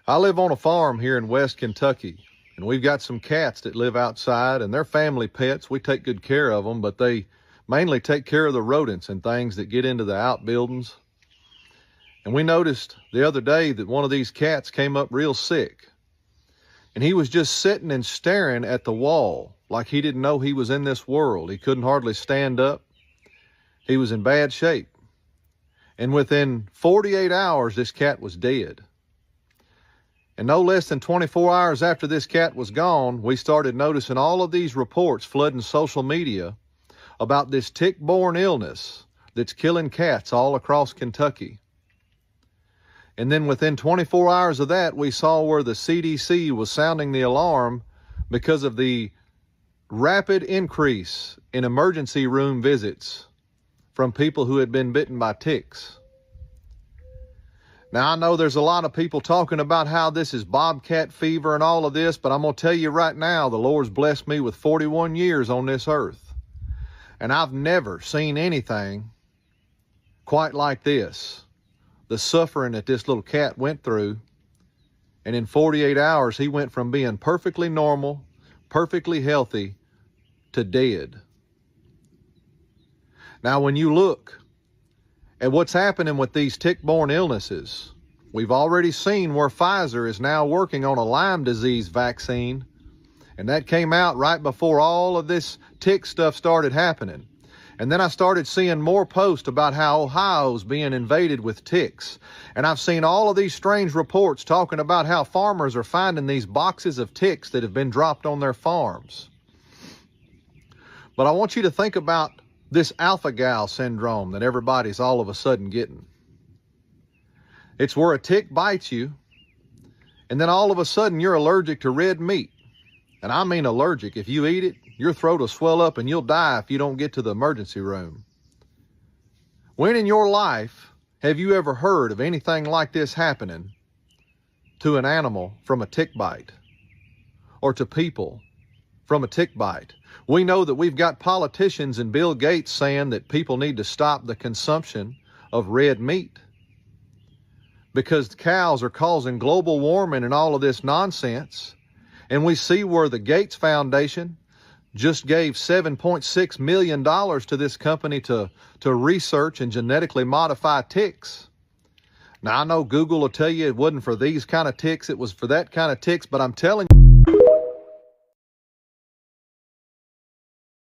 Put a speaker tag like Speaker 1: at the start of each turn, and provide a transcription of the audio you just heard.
Speaker 1: I live on a farm here in West Kentucky, and we've got some cats that live outside, and they're family pets. We take good care of them, but they mainly take care of the rodents and things that get into the outbuildings. And we noticed the other day that one of these cats came up real sick, and he was just sitting and staring at the wall like he didn't know he was in this world. He couldn't hardly stand up. He was in bad shape. And within 48 hours, this cat was dead. And no less than 24 hours after this cat was gone, we started noticing all of these reports flooding social media about this tick-borne illness that's killing cats all across Kentucky. And then within 24 hours of that, we saw where the CDC was sounding the alarm because of the rapid increase in emergency room visits from people who had been bitten by ticks. Now, I know there's a lot of people talking about how this is bobcat fever and all of this, but I'm going to tell you right now, the Lord's blessed me with 41 years on this earth. And I've never seen anything quite like this. The suffering that this little cat went through. And in 48 hours, he went from being perfectly normal, perfectly healthy, to dead. Now, when you look at what's happening with these tick-borne illnesses, we've already seen where Pfizer is now working on a Lyme disease vaccine, and that came out right before all of this tick stuff started happening. And then I started seeing more posts about how Ohio's being invaded with ticks. And I've seen all of these strange reports talking about how farmers are finding these boxes of ticks that have been dropped on their farms. But I want you to think about this alpha-gal syndrome that everybody's all of a sudden getting. It's where a tick bites you, and then all of a sudden you're allergic to red meat. And I mean allergic. If you eat it, your throat will swell up and you'll die if you don't get to the emergency room. When in your life have you ever heard of anything like this happening to an animal from a tick bite, or to people from a tick bite? We know that we've got politicians and Bill Gates saying that people need to stop the consumption of red meat because cows are causing global warming and all of this nonsense. And we see where the Gates Foundation just gave $7.6 million to this company to research and genetically modify ticks. Now, I know Google will tell you it wasn't for these kind of ticks, it was for that kind of ticks, but I'm telling you,